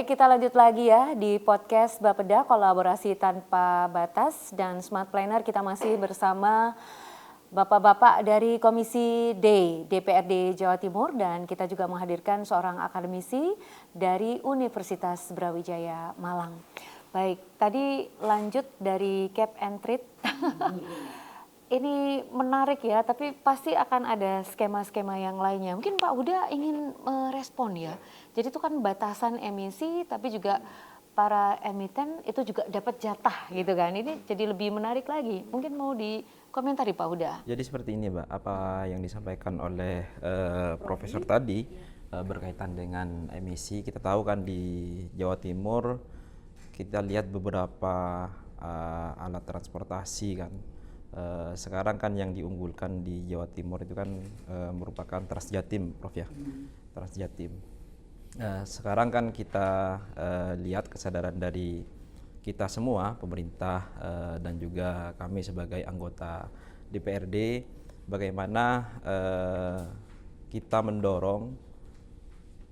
Baik, kita lanjut lagi ya di podcast Bapeda Kolaborasi Tanpa Batas dan Smart Planner. Kita masih bersama Bapak-bapak dari Komisi D DPRD Jawa Timur dan kita juga menghadirkan seorang akademisi dari Universitas Brawijaya Malang. Baik, tadi lanjut dari Cap and Trade. Ini menarik ya, tapi pasti akan ada skema-skema yang lainnya. Mungkin Pak Huda ingin merespon ya. Jadi itu kan batasan emisi, tapi juga para emiten itu juga dapat jatah gitu kan. Ini jadi lebih menarik lagi. Mungkin mau dikomentari Pak Huda. Jadi seperti ini Mbak, apa yang disampaikan oleh Profesor tadi berkaitan dengan emisi. Kita tahu kan di Jawa Timur kita lihat beberapa alat transportasi kan. Sekarang kan yang diunggulkan di Jawa Timur itu kan merupakan Transjatim, Prof ya, Transjatim. Sekarang kan kita lihat kesadaran dari kita semua, pemerintah dan juga kami sebagai anggota DPRD, bagaimana kita mendorong,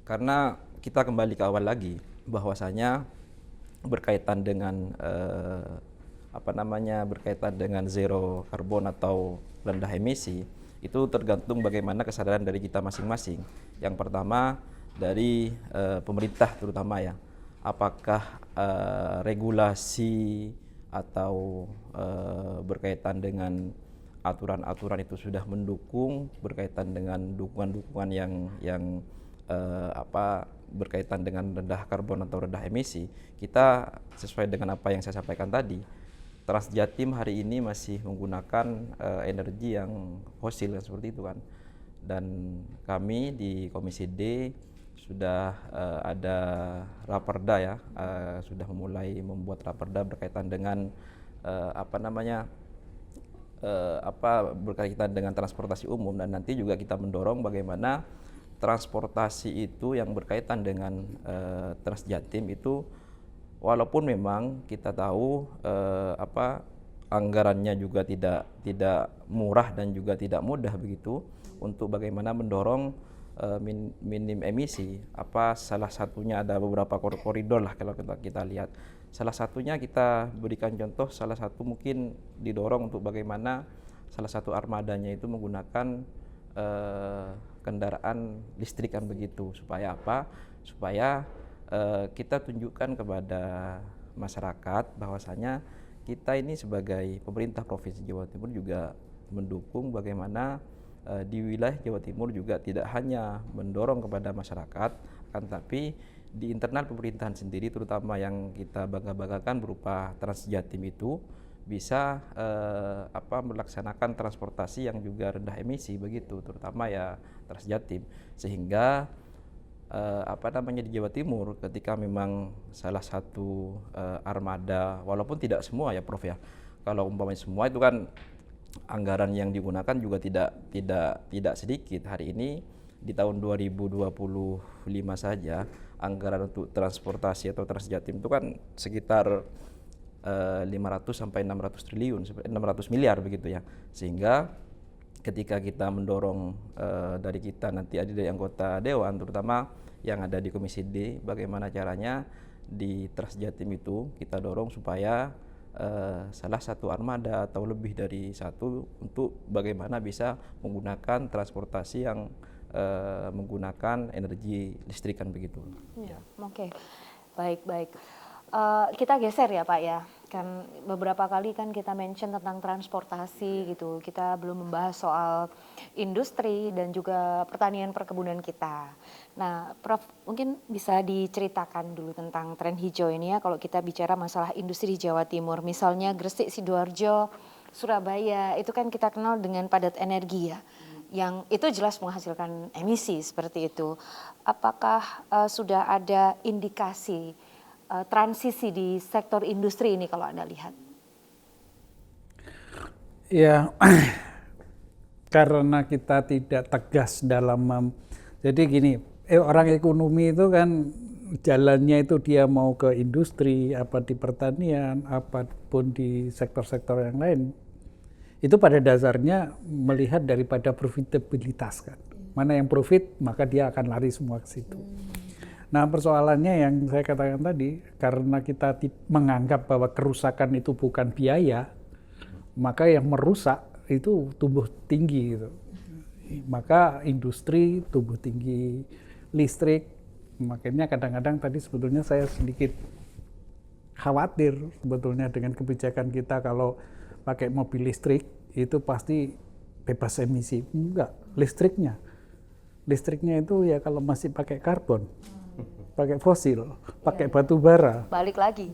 karena kita kembali ke awal lagi, bahwasanya berkaitan dengan berkaitan dengan zero karbon atau rendah emisi, itu tergantung bagaimana kesadaran dari kita masing-masing. Yang pertama dari pemerintah terutama ya, apakah regulasi atau berkaitan dengan aturan-aturan itu sudah mendukung berkaitan dengan dukungan-dukungan yang berkaitan dengan rendah karbon atau rendah emisi. Kita sesuai dengan apa yang saya sampaikan tadi, Transjatim hari ini masih menggunakan energi yang fosil seperti itu kan. Dan kami di Komisi D sudah ada raperda ya, sudah memulai membuat raperda berkaitan dengan berkaitan dengan transportasi umum, dan nanti juga kita mendorong bagaimana transportasi itu yang berkaitan dengan Transjatim itu, walaupun memang kita tahu anggarannya juga tidak murah dan juga tidak mudah begitu, untuk bagaimana mendorong minim emisi. Salah satunya ada beberapa koridor lah kalau kita lihat. Salah satunya kita berikan contoh, salah satu mungkin didorong untuk bagaimana salah satu armadanya itu menggunakan kendaraan listrik kan begitu. Supaya apa? Supaya kita tunjukkan kepada masyarakat bahwasanya kita ini sebagai pemerintah Provinsi Jawa Timur juga mendukung bagaimana di wilayah Jawa Timur juga tidak hanya mendorong kepada masyarakat, akan tapi di internal pemerintahan sendiri, terutama yang kita bangga-banggakan berupa Transjatim itu bisa melaksanakan transportasi yang juga rendah emisi begitu, terutama ya Transjatim, sehingga di Jawa Timur ketika memang salah satu armada, walaupun tidak semua ya Prof ya, kalau umpamanya semua itu kan anggaran yang digunakan juga tidak sedikit. Hari ini di tahun 2025 saja anggaran untuk transportasi atau Transjatim itu kan sekitar 500 sampai 600 triliun, 600 miliar begitu ya. Sehingga ketika kita mendorong dari kita nanti ada dari anggota dewan, terutama yang ada di Komisi D, bagaimana caranya di Transjatim itu kita dorong supaya salah satu armada atau lebih dari satu untuk bagaimana bisa menggunakan transportasi yang menggunakan energi listrik kan begitu. Ya, oke. Baik. Kita geser ya Pak ya, kan beberapa kali kan kita mention tentang transportasi gitu, kita belum membahas soal industri dan juga pertanian perkebunan kita. Nah Prof, mungkin bisa diceritakan dulu tentang tren hijau ini ya, kalau kita bicara masalah industri di Jawa Timur, misalnya Gresik, Sidoarjo, Surabaya, itu kan kita kenal dengan padat energi ya, yang itu jelas menghasilkan emisi seperti itu. Apakah sudah ada indikasi transisi di sektor industri ini kalau Anda lihat? Ya, karena kita tidak tegas dalam jadi gini, orang ekonomi itu kan jalannya itu dia mau ke industri, apa di pertanian, apapun di sektor-sektor yang lain, itu pada dasarnya melihat daripada profitabilitas kan. Mana yang profit, maka dia akan lari semua ke situ. Nah, persoalannya yang saya katakan tadi, karena kita menganggap bahwa kerusakan itu bukan biaya, maka yang merusak itu tumbuh tinggi gitu. Maka industri tumbuh tinggi, listrik, makanya kadang-kadang tadi sebetulnya saya sedikit khawatir sebetulnya dengan kebijakan kita kalau pakai mobil listrik itu pasti bebas emisi. Enggak, listriknya itu ya kalau masih pakai karbon, pakai fosil, pakai batu bara. Balik lagi.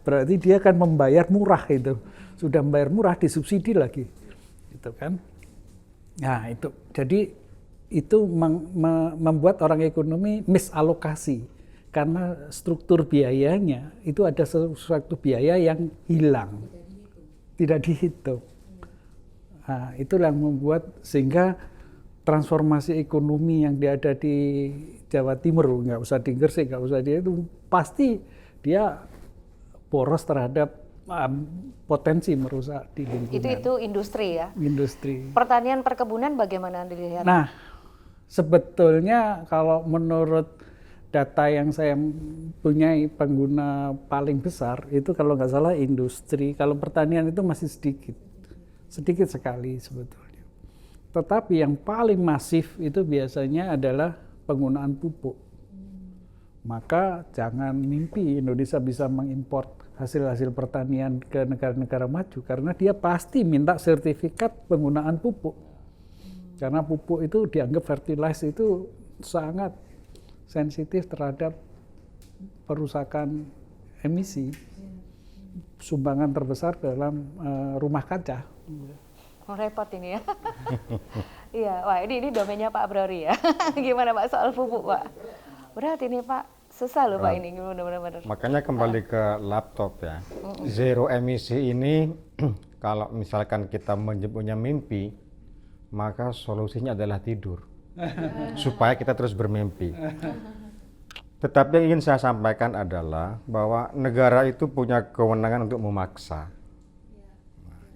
Berarti dia akan membayar murah itu. Sudah membayar murah disubsidi lagi. Gitu kan. Nah, itu. Jadi itu membuat orang ekonomi misalokasi karena struktur biayanya itu ada sesuatu biaya yang hilang. Tidak dihitung. Nah, itulah yang membuat sehingga transformasi ekonomi yang ada di Jawa Timur, nggak usah di Gresik, nggak usah itu pasti dia boros terhadap potensi merusak di lingkungan. Itu industri ya? Industri. Pertanian perkebunan bagaimana dilihat? Nah, sebetulnya kalau menurut data yang saya punyai pengguna paling besar itu kalau nggak salah industri, kalau pertanian itu masih sedikit sekali sebetulnya. Tetapi yang paling masif itu biasanya adalah penggunaan pupuk. Maka jangan mimpi Indonesia bisa mengimpor hasil-hasil pertanian ke negara-negara maju karena dia pasti minta sertifikat penggunaan pupuk. Karena pupuk itu dianggap fertilizer itu sangat sensitif terhadap perusakan emisi. Sumbangan terbesar dalam rumah kaca. Repot ini ya. Iya, wah ini domainnya Pak Brori ya. Gimana Pak soal pupuk Pak? Berat ini Pak, susah loh Pak ini benar-benar. Makanya kembali ke laptop ya. Zero emisi ini kalau misalkan kita punya mimpi, maka solusinya adalah tidur. Supaya kita terus bermimpi. Tetapi yang ingin saya sampaikan adalah bahwa negara itu punya kewenangan untuk memaksa.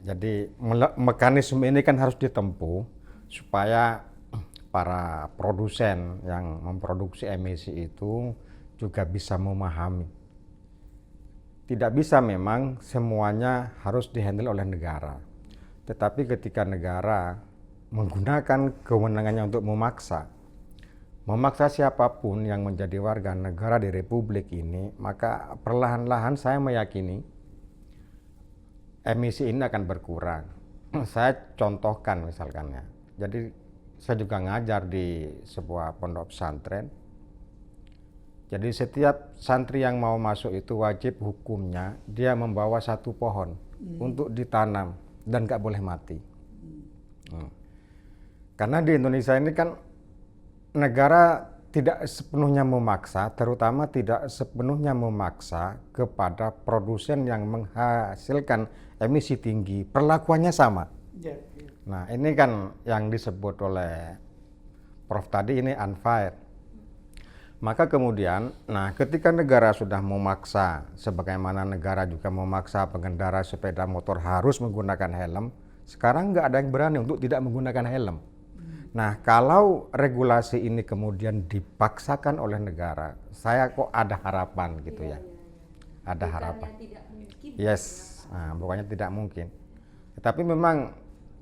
Jadi mekanisme ini kan harus ditempuh supaya para produsen yang memproduksi emisi itu juga bisa memahami. Tidak bisa memang semuanya harus dihandle oleh negara. Tetapi ketika negara menggunakan kewenangannya untuk memaksa siapapun yang menjadi warga negara di Republik ini, maka perlahan-lahan saya meyakini emisi ini akan berkurang. Saya contohkan misalkan ya. Jadi saya juga ngajar di sebuah pondok pesantren. Jadi setiap santri yang mau masuk itu wajib hukumnya dia membawa satu pohon untuk ditanam dan nggak boleh mati. Karena di Indonesia ini kan negara tidak sepenuhnya memaksa, terutama tidak sepenuhnya memaksa kepada produsen yang menghasilkan emisi tinggi, perlakuannya sama. Nah, ini kan yang disebut oleh Prof tadi ini unfair. Maka kemudian, ketika negara sudah memaksa, sebagaimana negara juga memaksa pengendara sepeda motor harus menggunakan helm, sekarang nggak ada yang berani untuk tidak menggunakan helm. Nah, kalau regulasi ini kemudian dipaksakan oleh negara, saya kok ada harapan gitu ya. Ada harapan. Yes, bukannya tidak mungkin. Tapi memang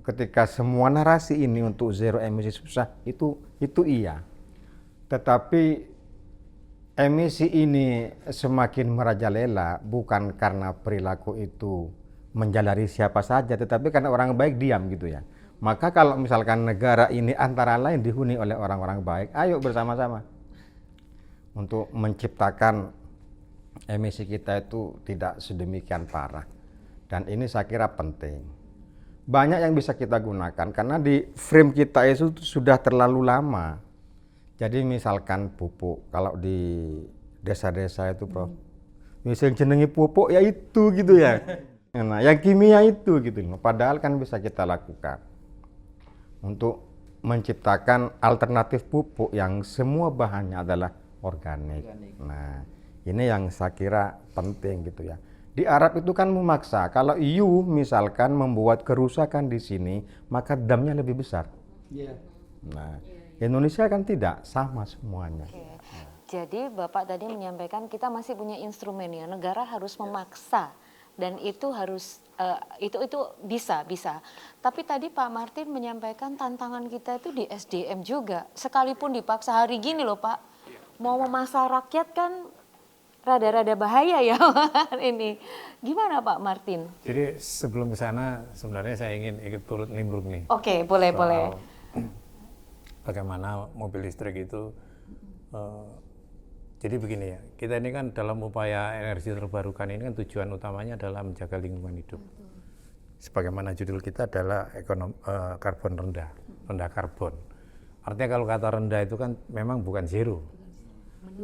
ketika semua narasi ini untuk zero emisi susah, itu iya. Tetapi emisi ini semakin merajalela bukan karena perilaku itu menjalari siapa saja, tetapi karena orang baik diam gitu ya. Maka kalau misalkan negara ini antara lain dihuni oleh orang-orang baik, ayo bersama-sama untuk menciptakan emisi kita itu tidak sedemikian parah. Dan ini saya kira penting. Banyak yang bisa kita gunakan karena di frame kita itu sudah terlalu lama. Jadi misalkan pupuk, kalau di desa-desa itu Prof, misalnya jenengi pupuk ya itu gitu ya. Nah, yang kimia itu gitu loh. Padahal kan bisa kita lakukan untuk menciptakan alternatif pupuk yang semua bahannya adalah organik. Nah, ini yang saya kira penting gitu ya. Di Arab itu kan memaksa, kalau EU misalkan membuat kerusakan di sini, maka damnya lebih besar. Nah, Indonesia kan tidak, sama semuanya. Jadi Bapak tadi menyampaikan kita masih punya instrumen ya, negara harus memaksa dan itu harus itu bisa. Tapi tadi Pak Martin menyampaikan tantangan kita itu di SDM juga. Sekalipun dipaksa hari gini loh Pak, mau memaksa rakyat kan rada-rada bahaya ya ini. Gimana Pak Martin? Jadi sebelum ke sana sebenarnya saya ingin ikut turut nimbrung nih. Oke, boleh. Bagaimana mobil listrik itu jadi begini ya, kita ini kan dalam upaya energi terbarukan ini kan tujuan utamanya adalah menjaga lingkungan hidup. Sebagaimana judul kita adalah karbon rendah karbon. Artinya kalau kata rendah itu kan memang bukan zero.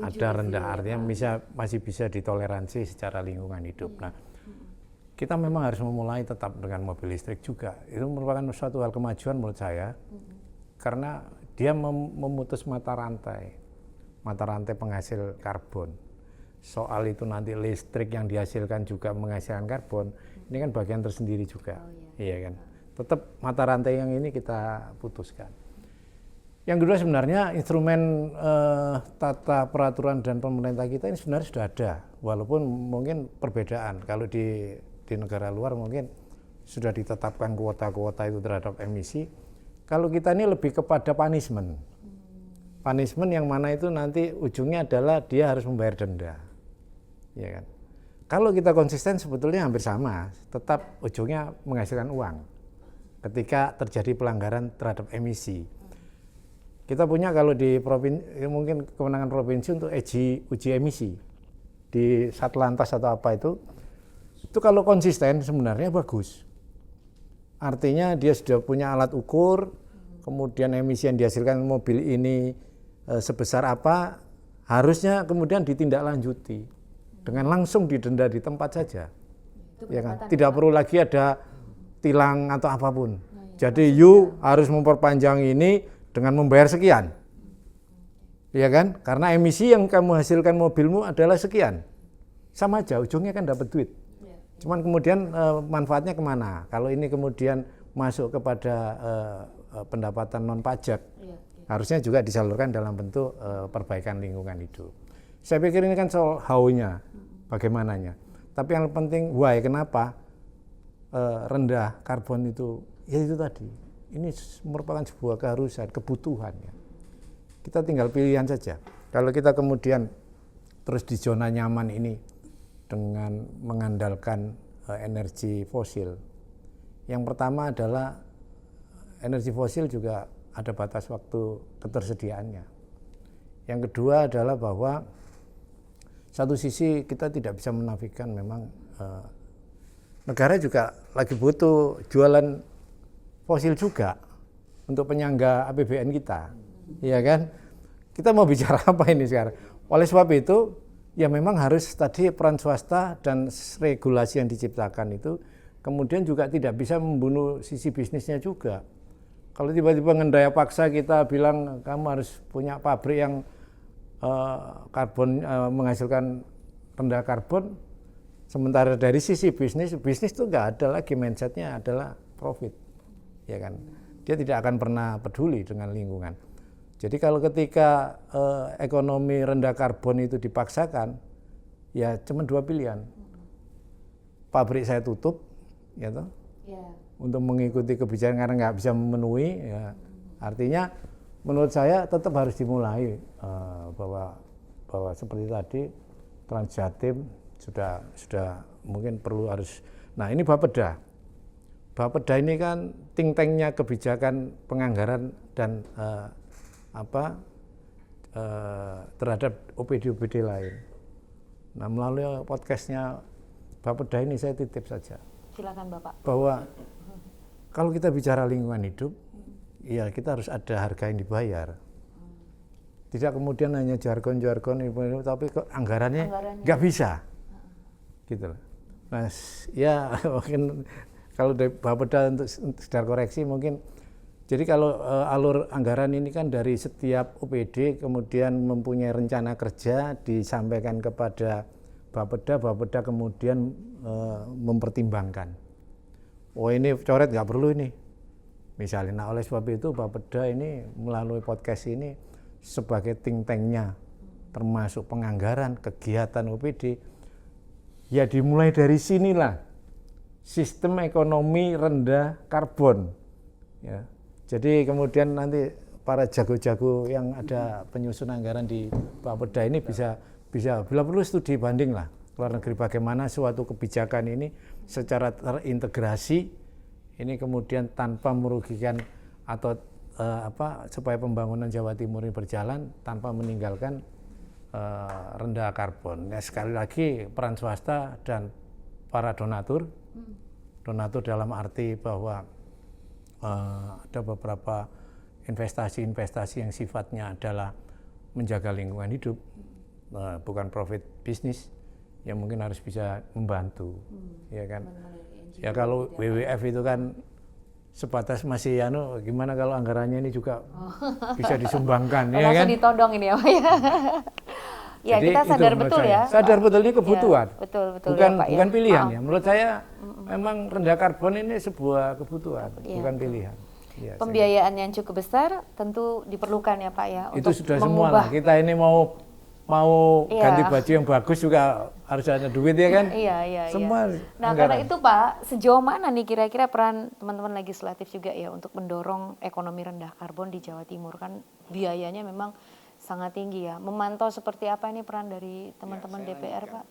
Ada rendah artinya masih bisa ditoleransi secara lingkungan hidup. Nah, kita memang harus memulai tetap dengan mobil listrik juga. Itu merupakan suatu hal kemajuan menurut saya, karena dia memutus mata rantai penghasil karbon. Soal itu nanti listrik yang dihasilkan juga menghasilkan karbon, ini kan bagian tersendiri juga, iya kan. Tetap mata rantai yang ini kita putuskan. Yang kedua sebenarnya instrumen tata peraturan dan pemerintah kita ini sebenarnya sudah ada, walaupun mungkin perbedaan. Kalau di negara luar mungkin sudah ditetapkan kuota-kuota itu terhadap emisi. Kalau kita ini lebih kepada punishment yang mana itu nanti ujungnya adalah dia harus membayar denda, ya kan. Kalau kita konsisten sebetulnya hampir sama, tetap ujungnya menghasilkan uang ketika terjadi pelanggaran terhadap emisi. Kita punya kalau di provinsi, mungkin kewenangan provinsi untuk uji emisi di Satlantas atau apa itu kalau konsisten sebenarnya bagus. Artinya dia sudah punya alat ukur, kemudian emisi yang dihasilkan mobil ini sebesar apa, harusnya kemudian ditindaklanjuti dengan langsung didenda di tempat saja, ya kan? Tidak perlu lagi ada tilang atau apapun. Jadi you harus memperpanjang ini dengan membayar sekian, ya kan? Karena emisi yang kamu hasilkan mobilmu adalah sekian, sama aja ujungnya kan dapat duit. Cuman kemudian manfaatnya kemana? Kalau ini kemudian masuk kepada pendapatan non pajak, harusnya juga disalurkan dalam bentuk perbaikan lingkungan hidup. Saya pikir ini kan soal how-nya, bagaimananya. Tapi yang penting why, kenapa rendah karbon itu, ya itu tadi. Ini merupakan sebuah keharusan, kebutuhan. Ya. Kita tinggal pilihan saja. Kalau kita kemudian terus di zona nyaman ini dengan mengandalkan energi fosil, yang pertama adalah energi fosil juga ada batas waktu ketersediaannya. Yang kedua adalah bahwa satu sisi kita tidak bisa menafikan memang negara juga lagi butuh jualan fosil juga untuk penyangga APBN kita, ya kan? Kita mau bicara apa ini sekarang? Oleh sebab itu, ya memang harus tadi peran swasta dan regulasi yang diciptakan itu kemudian juga tidak bisa membunuh sisi bisnisnya juga. Kalau tiba-tiba ngendaya paksa kita bilang kamu harus punya pabrik yang menghasilkan rendah karbon, sementara dari sisi bisnis itu nggak ada lagi mindsetnya adalah profit, ya kan? Dia tidak akan pernah peduli dengan lingkungan. Jadi kalau ketika ekonomi rendah karbon itu dipaksakan, ya cuma dua pilihan. Pabrik saya tutup, ya toh, untuk mengikuti kebijakan karena nggak bisa memenuhi. Ya. Artinya menurut saya tetap harus dimulai bahwa seperti tadi Transjatim sudah mungkin perlu harus. Nah ini Bapeda ini kan think tanknya kebijakan penganggaran dan terhadap OPD lain. Nah melalui podcastnya Bapeda ini saya titip saja. Silakan Bapak. Bahwa kalau kita bicara lingkungan hidup, ya kita harus ada harga yang dibayar. Tidak kemudian hanya jargon-jargon tapi anggarannya nggak bisa, gitu loh. Nah ya mungkin kalau dari Bapeda untuk sekedar koreksi mungkin. Jadi kalau alur anggaran ini kan dari setiap OPD kemudian mempunyai rencana kerja disampaikan kepada Bapeda kemudian mempertimbangkan. Oh ini coret nggak perlu ini, misalnya. Nah oleh sebab itu Bapeda ini melalui podcast ini sebagai think tanknya termasuk penganggaran kegiatan OPD, ya dimulai dari sinilah sistem ekonomi rendah karbon. Ya. Jadi kemudian nanti para jago-jago yang ada penyusun anggaran di Bapeda ini bisa bila perlu studi banding lah luar negeri bagaimana suatu kebijakan ini secara terintegrasi ini kemudian tanpa merugikan atau supaya pembangunan Jawa Timur ini berjalan tanpa meninggalkan rendah karbon. Ya, sekali lagi peran swasta dan para donatur dalam arti bahwa ada beberapa investasi-investasi yang sifatnya adalah menjaga lingkungan hidup, bukan profit bisnis, yang mungkin harus bisa membantu, ya kan? Ya kalau WWF itu kan sebatas masih gimana kalau anggarannya ini juga bisa disumbangkan, ya kan? Langsung ditodong ini ya Pak ya. Ya, jadi kita sadar betul ya. Sadar betul ini kebutuhan. Ya, betul bukan, ya, Pak, bukan ya. pilihan ya. Menurut saya memang rendah karbon ini sebuah kebutuhan, ya, bukan pilihan. Ya, pembiayaan yang cukup besar tentu diperlukan ya Pak ya. Itu untuk sudah semua lah. Kita ini mau ganti baju yang bagus juga harus ada duit ya kan? Iya. Semua. Nah karena itu Pak, sejauh mana nih kira-kira peran teman-teman legislatif juga ya untuk mendorong ekonomi rendah karbon di Jawa Timur, kan biayanya memang sangat tinggi ya. Memantau seperti apa ini peran dari teman-teman DPR Pak?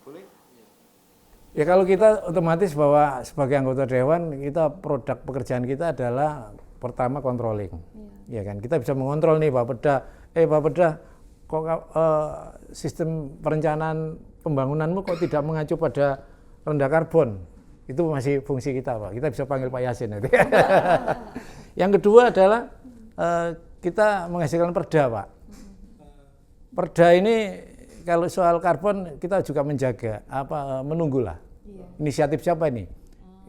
Ya kalau kita otomatis bahwa sebagai anggota dewan kita produk pekerjaan kita adalah pertama controlling, ya kan? Kita bisa mengontrol nih Bapeda, kok sistem perencanaan pembangunanmu kok tidak mengacu pada rendah karbon? Itu masih fungsi kita Pak. Kita bisa panggil Pak Yasin nanti. Yang kedua adalah kita menghasilkan perda Pak. Perda ini kalau soal karbon kita juga menjaga menunggulah. Inisiatif siapa ini?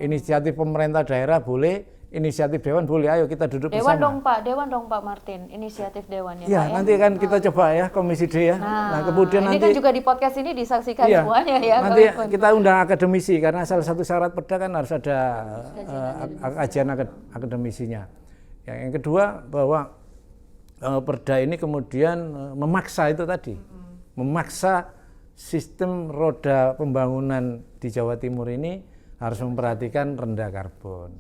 Inisiatif pemerintah daerah boleh, inisiatif dewan boleh. Ayo kita duduk bersama. Dewan dong Pak Martin, inisiatif dewan ya Pak ya. Nanti kan kita coba ya Komisi D ya. Nah kemudian ini nanti kan juga di podcast ini disaksikan semuanya ya. Nanti kita undang akademisi karena salah satu syarat perda kan harus ada kajian akademisinya. Yang kedua bahwa perda ini kemudian memaksa itu tadi, memaksa sistem roda pembangunan di Jawa Timur ini harus memperhatikan rendah karbon.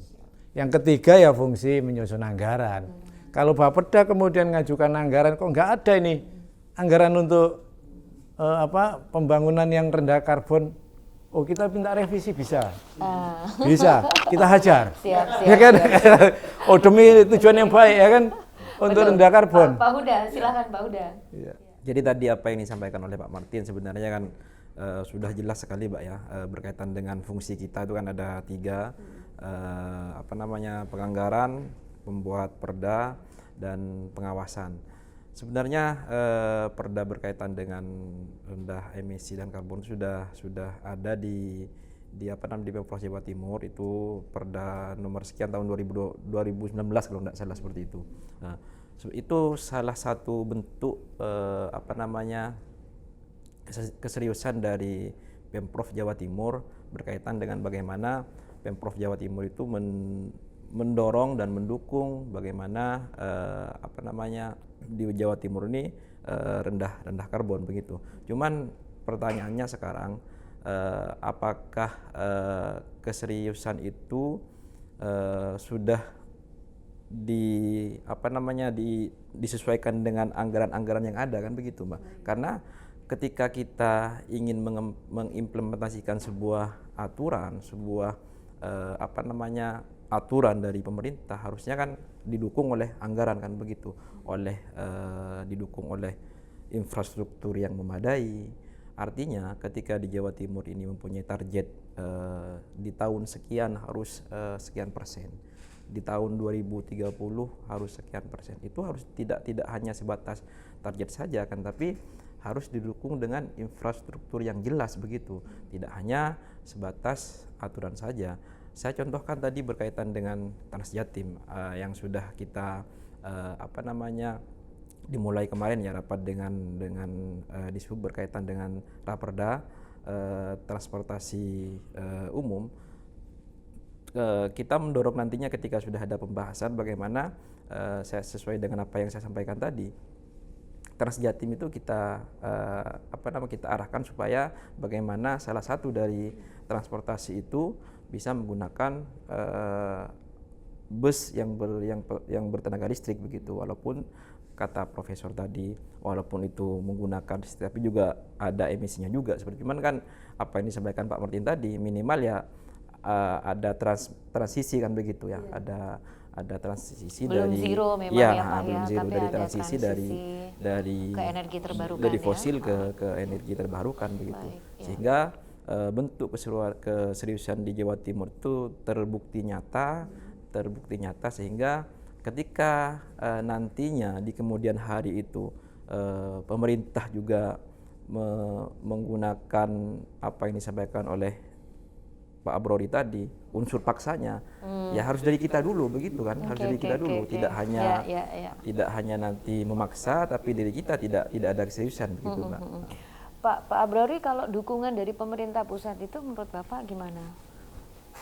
Yang ketiga ya fungsi menyusun anggaran. Kalau Bapeda kemudian ngajukan anggaran, kok nggak ada ini anggaran untuk pembangunan yang rendah karbon. Oh kita minta revisi bisa, bisa kita hajar, siap, ya kan? Siap. Oh demi tujuan yang baik ya kan, untuk rendah karbon. Pak Huda, silakan Pak Huda. Ya. Jadi tadi apa yang disampaikan oleh Pak Martin sebenarnya kan sudah jelas sekali Pak ya, berkaitan dengan fungsi kita itu kan ada 3, penganggaran, pembuat perda, dan pengawasan. Sebenarnya perda berkaitan dengan rendah emisi dan karbon sudah ada di Pemprov Jawa Timur, itu perda nomor sekian tahun 2019 kalau tidak salah seperti itu. Nah, itu salah satu bentuk keseriusan dari Pemprov Jawa Timur berkaitan dengan bagaimana Pemprov Jawa Timur itu mendorong dan mendukung bagaimana di Jawa Timur ini rendah karbon begitu. Cuman pertanyaannya sekarang apakah keseriusan itu sudah disesuaikan dengan anggaran-anggaran yang ada kan begitu Mbak. Karena ketika kita ingin mengimplementasikan sebuah aturan, aturan dari pemerintah harusnya kan didukung oleh anggaran kan begitu, didukung oleh infrastruktur yang memadai. Artinya ketika di Jawa Timur ini mempunyai target di tahun sekian harus sekian persen, di tahun 2030 harus sekian persen, itu harus tidak hanya sebatas target saja kan, tapi harus didukung dengan infrastruktur yang jelas begitu, tidak hanya sebatas aturan saja. Saya contohkan tadi berkaitan dengan Transjatim yang sudah kita dimulai kemarin ya rapat dengan Dishub berkaitan dengan Raperda transportasi umum. Kita mendorong nantinya ketika sudah ada pembahasan bagaimana saya sesuai dengan apa yang saya sampaikan tadi, Transjatim itu kita kita arahkan supaya bagaimana salah satu dari transportasi itu bisa menggunakan bus yang bertenaga listrik begitu, walaupun kata profesor tadi walaupun itu menggunakan tapi juga ada emisinya juga seperti, cuman kan apa yang disampaikan Pak Martin tadi minimal ya ada transisi kan begitu ya, ada transisi belum dari zero memang ya Pak belum ya, zero tapi dari ada transisi dari ke energi terbarukan dari ya. fosil ke energi terbarukan begitu. Baik, ya. Sehingga bentuk keseriusan di Jawa Timur itu terbukti nyata sehingga ketika nantinya di kemudian hari itu pemerintah juga menggunakan apa yang disampaikan oleh Pak Abrori tadi, unsur paksanya ya harus dari kita dulu begitu kan, harus dari kita dulu, tidak hanya tidak hanya nanti memaksa tapi dari kita tidak ada keseriusan begitu Mbak. Pak Abrori, kalau dukungan dari pemerintah pusat itu menurut Bapak gimana?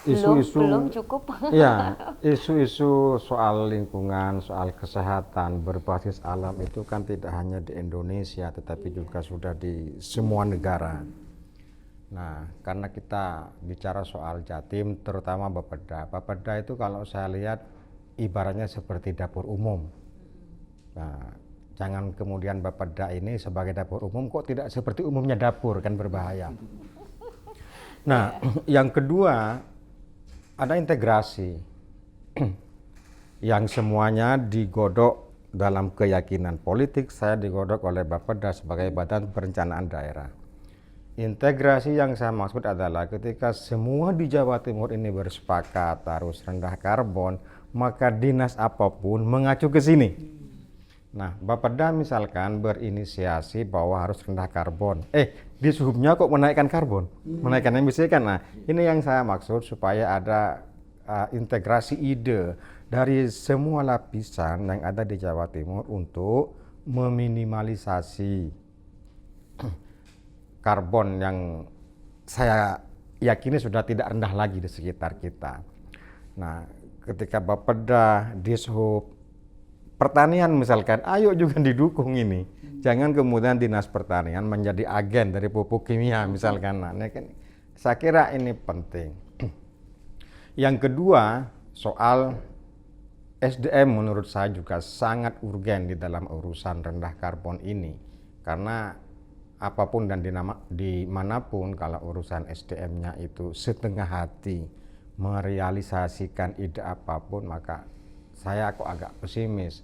Isu-isu belum cukup. ya, isu-isu soal lingkungan, soal kesehatan berbasis alam itu kan tidak hanya di Indonesia tetapi juga sudah di semua negara. Nah, karena kita bicara soal Jatim, terutama Bapeda itu kalau saya lihat ibaratnya seperti dapur umum. Nah, jangan kemudian Bapeda ini sebagai dapur umum kok tidak seperti umumnya dapur, kan berbahaya. Nah, yang kedua ada integrasi yang semuanya digodok dalam keyakinan politik. Saya digodok oleh Bapeda sebagai Badan Perencanaan Daerah. Integrasi yang saya maksud adalah ketika semua di Jawa Timur ini bersepakat harus rendah karbon, maka dinas apapun mengacu ke sini. Nah, Bapeda misalkan berinisiasi bahwa harus rendah karbon. Di Subnya kok menaikkan karbon, menaikkan emisi kan. Nah, ini yang saya maksud supaya ada integrasi ide dari semua lapisan yang ada di Jawa Timur untuk meminimalisasi karbon yang saya yakini sudah tidak rendah lagi di sekitar kita. Nah, ketika Bapeda, Dishub, Pertanian misalkan, ayo juga didukung ini. Jangan kemudian Dinas Pertanian menjadi agen dari pupuk kimia misalkan. Nah, ini kan, saya kira ini penting. Yang kedua, soal SDM menurut saya juga sangat urgen di dalam urusan rendah karbon ini. Karena apapun dan dimanapun kalau urusan SDM-nya itu setengah hati merealisasikan ide apapun, maka saya kok agak pesimis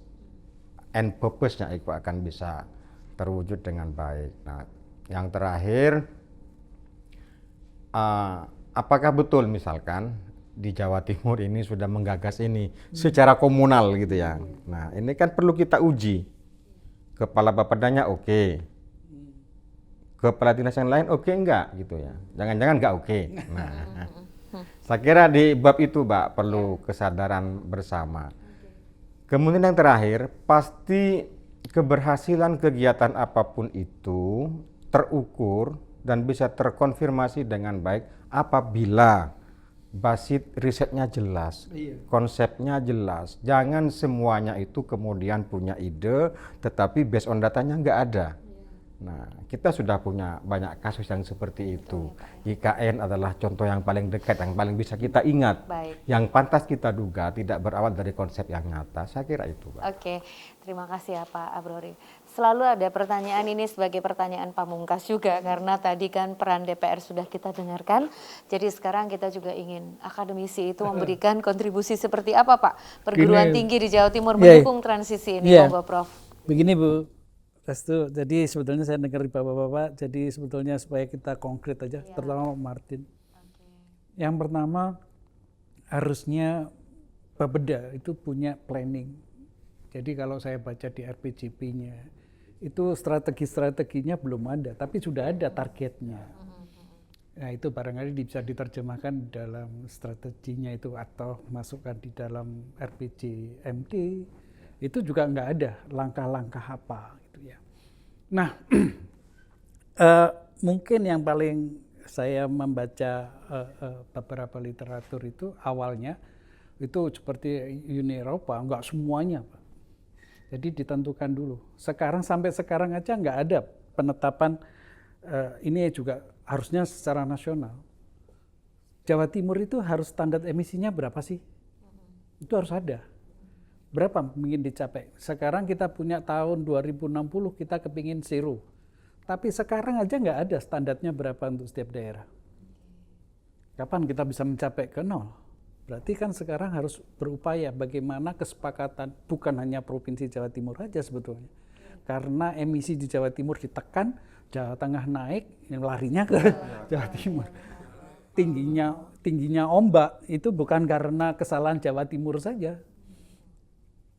end purpose-nya itu akan bisa terwujud dengan baik. Nah, yang terakhir, apakah betul misalkan di Jawa Timur ini sudah menggagas ini secara komunal gitu ya. Nah, ini kan perlu kita uji. Kepala Bapedanya oke. Kepala dinas yang lain oke enggak gitu ya. Jangan-jangan enggak oke. Nah, saya kira di bab itu Mbak perlu kesadaran bersama. Kemudian yang terakhir, pasti keberhasilan kegiatan apapun itu terukur dan bisa terkonfirmasi dengan baik apabila basis risetnya jelas, konsepnya jelas. Jangan semuanya itu kemudian punya ide, tetapi based on datanya nggak ada. Nah, kita sudah punya banyak kasus yang seperti itu. IKN adalah contoh yang paling dekat, yang paling bisa kita ingat. Baik. Yang pantas kita duga tidak berawal dari konsep yang nyata. Saya kira itu, Pak. Oke, terima kasih ya Pak Abrori. Selalu ada pertanyaan ini sebagai pertanyaan pamungkas juga, karena tadi kan peran DPR sudah kita dengarkan. Jadi sekarang kita juga ingin akademisi itu memberikan kontribusi seperti apa Pak? Perguruan tinggi di Jawa Timur mendukung transisi ini, monggo Prof. Begini Bu Restu, jadi sebetulnya saya dengar di Bapak-Bapak, jadi sebetulnya supaya kita konkret aja, terutama Martin. Yang pertama, harusnya Bapeda itu punya planning. Jadi kalau saya baca di RPJP-nya, itu strategi-strateginya belum ada, tapi sudah ada targetnya. Nah itu barangkali bisa diterjemahkan dalam strateginya itu atau masukkan di dalam RPJMD, itu juga nggak ada langkah-langkah apa. Nah, mungkin yang paling saya membaca beberapa literatur itu awalnya itu seperti Uni Eropa, enggak semuanya, Pak. Jadi ditentukan dulu. Sekarang sampai sekarang aja nggak ada penetapan ini juga harusnya secara nasional. Jawa Timur itu harus standar emisinya berapa sih? Itu harus ada. Berapa mungkin dicapai? Sekarang kita punya tahun 2060 kita kepingin zero. Tapi sekarang aja nggak ada standarnya berapa untuk setiap daerah. Kapan kita bisa mencapai ke nol? Berarti kan sekarang harus berupaya bagaimana kesepakatan bukan hanya Provinsi Jawa Timur aja sebetulnya. Karena emisi di Jawa Timur ditekan, Jawa Tengah naik, larinya ke Jawa Timur. Tingginya ombak itu bukan karena kesalahan Jawa Timur saja.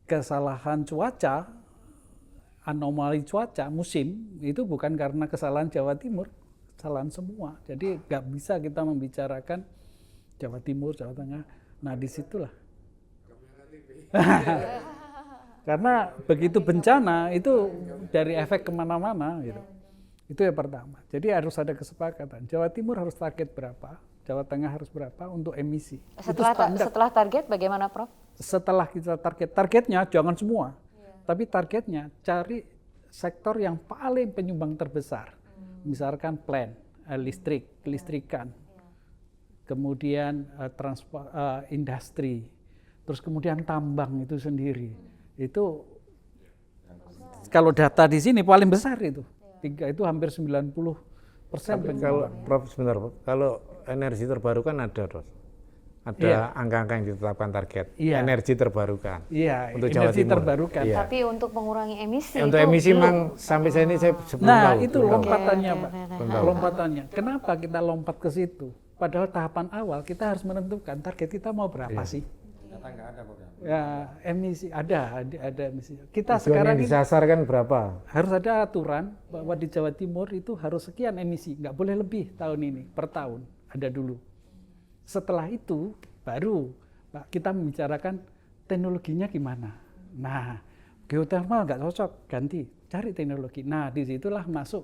Kesalahan cuaca, anomali cuaca musim itu bukan karena kesalahan Jawa Timur, kesalahan semua. Jadi nggak bisa kita membicarakan Jawa Timur, Jawa Tengah. Nah disitulah. Karena begitu bencana itu dari efek kemana-mana gitu. Itu yang pertama. Jadi harus ada kesepakatan. Jawa Timur harus target berapa, Jawa Tengah harus berapa untuk emisi. Setelah target bagaimana Prof? Setelah kita targetnya jangan semua, tapi targetnya cari sektor yang paling penyumbang terbesar. Misalkan plan, kelistrikan, kemudian transport, industri, terus kemudian tambang itu sendiri. Itu kalau data di sini paling besar itu. Itu hampir 90%. Kalau Prof sebentar, kalau energi terbarukan ada, Prof. Ada angka-angka yang ditetapkan target energi terbarukan untuk Jawa energi Timur. Terbarukan. Tapi untuk mengurangi emisi untuk itu emisi belum. memang sampai saat ini saya belum Nah, tahu. itu lompatannya, Pak. Belum tahu. Lompatannya. Kenapa kita lompat ke situ? Padahal tahapan awal kita harus menentukan target kita mau berapa sih? Data nggak ada kok. Ya, emisi ada emisi. Kita Tujuan sekarang yang ini disasar kan berapa? harus ada aturan bahwa di Jawa Timur itu harus sekian emisi, nggak boleh lebih tahun ini per tahun, ada dulu. Setelah itu baru Pak, kita membicarakan teknologinya gimana. Nah, geothermal nggak cocok, ganti, cari teknologi. Nah, disitulah masuk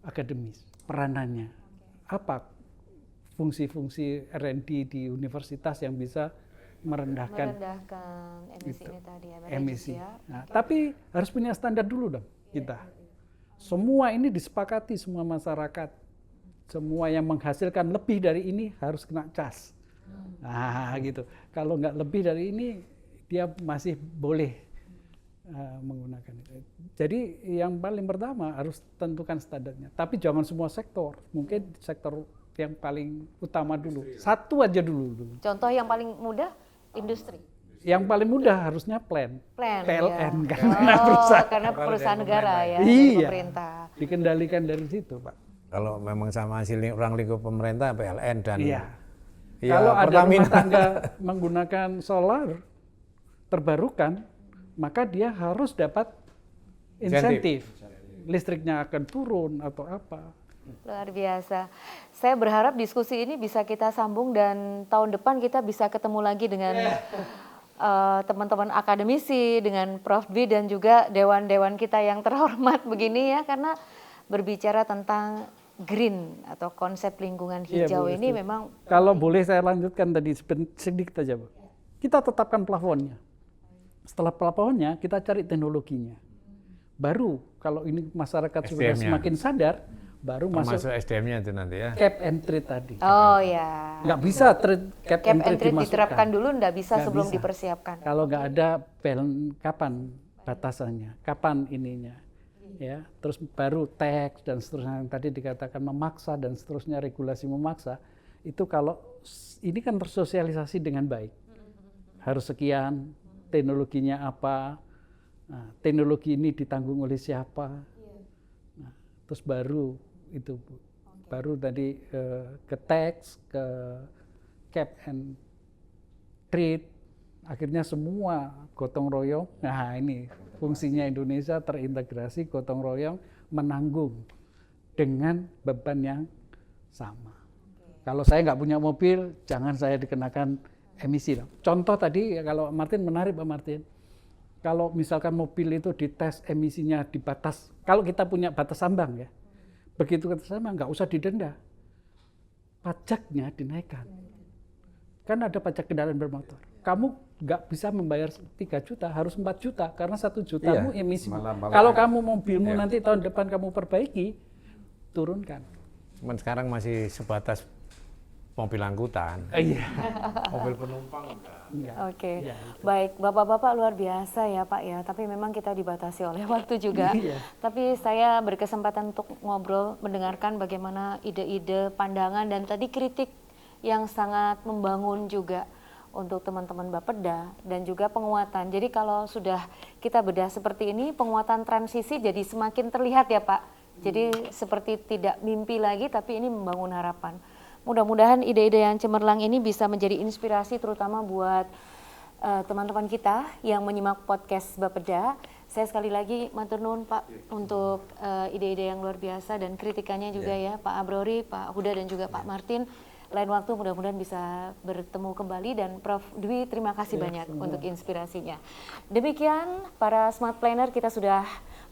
akademis, peranannya. Apa fungsi-fungsi R&D di universitas yang bisa merendahkan emisi ini tadi ya, emisi. ya. Nah, tapi harus punya standar dulu dong kita. Semua ini disepakati semua masyarakat. Semua yang menghasilkan lebih dari ini harus kena cas. Nah, gitu. Kalau nggak lebih dari ini, dia masih boleh menggunakan itu. Jadi yang paling pertama harus tentukan standarnya. Tapi jangan semua sektor. Mungkin sektor yang paling utama dulu. Satu aja dulu. Contoh yang paling mudah, industri. Yang paling mudah harusnya plan PLN ya. Karena perusahaan negara ya, iya, pemerintah. Dikendalikan dari situ, Pak. Kalau memang sama hasil orang lingkup pemerintah, PLN dan kalau ada Pertamina. rumah tangga menggunakan solar terbarukan, maka dia harus dapat insentif. Listriknya akan turun atau apa. Luar biasa. Saya berharap diskusi ini bisa kita sambung dan tahun depan kita bisa ketemu lagi dengan teman-teman akademisi, dengan Prof Dwi dan juga dewan-dewan kita yang terhormat begini ya, karena berbicara tentang green atau konsep lingkungan hijau ini memang. Kalau boleh saya lanjutkan tadi sedikit aja, Bu. Kita tetapkan plafonnya. Setelah plafonnya kita cari teknologinya. Baru kalau ini masyarakat sudah semakin sadar, baru masuk SDM-nya itu nanti ya. cap and trade tadi. Oh ya. Nggak bisa cap and trade diterapkan dulu, nggak bisa Nggak sebelum bisa. dipersiapkan. Kalau nggak ada kapan batasannya, kapan ininya, ya. Terus baru tax dan seterusnya yang tadi dikatakan memaksa dan seterusnya regulasi memaksa, itu kalau ini kan tersosialisasi dengan baik. Harus sekian, teknologinya apa, nah, teknologi ini ditanggung oleh siapa, nah, terus baru itu, baru tadi ke tax, ke cap and trade, akhirnya semua gotong royong. Nah ini fungsinya Indonesia terintegrasi gotong royong menanggung dengan beban yang sama. Kalau saya nggak punya mobil, jangan saya dikenakan emisi. Contoh tadi kalau Martin menarik, Pak Martin. Kalau misalkan mobil itu dites emisinya di batas, kalau kita punya batas ambang ya, begitu batas ambang nggak usah didenda, pajaknya dinaikkan. kan ada pajak kendaraan bermotor. Kamu nggak bisa membayar 3 juta, harus 4 juta karena 1 jutamu emisi. Kalau kamu mobilmu nanti tahun depan kamu perbaiki, turunkan. Cuman sekarang masih sebatas mobil angkutan. Iya. Mobil penumpang enggak. Oke, baik Bapak-bapak luar biasa ya Pak ya, tapi memang kita dibatasi oleh waktu juga. Tapi saya berkesempatan untuk ngobrol, mendengarkan bagaimana ide-ide, pandangan, dan tadi kritik yang sangat membangun juga untuk teman-teman Bapeda dan juga penguatan. Jadi kalau sudah kita bedah seperti ini, penguatan transisi jadi semakin terlihat ya Pak. Jadi seperti tidak mimpi lagi, tapi ini membangun harapan. Mudah-mudahan ide-ide yang cemerlang ini bisa menjadi inspirasi terutama buat teman-teman kita yang menyimak podcast Bapeda. Saya sekali lagi matur nuwun Pak untuk ide-ide yang luar biasa dan kritikannya juga ya Pak Abrori, Pak Huda dan juga Pak Martin. Lain waktu mudah-mudahan bisa bertemu kembali dan Prof. Dwi terima kasih banyak untuk inspirasinya. Demikian para Smart Planner, kita sudah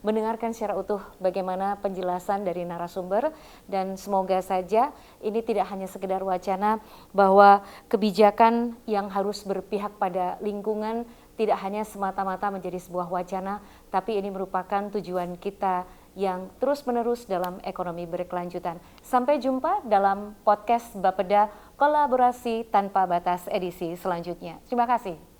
mendengarkan secara utuh bagaimana penjelasan dari narasumber dan semoga saja ini tidak hanya sekedar wacana bahwa kebijakan yang harus berpihak pada lingkungan tidak hanya semata-mata menjadi sebuah wacana, tapi ini merupakan tujuan kita yang terus-menerus dalam ekonomi berkelanjutan. Sampai jumpa dalam podcast Bapeda Kolaborasi Tanpa Batas edisi selanjutnya. Terima kasih.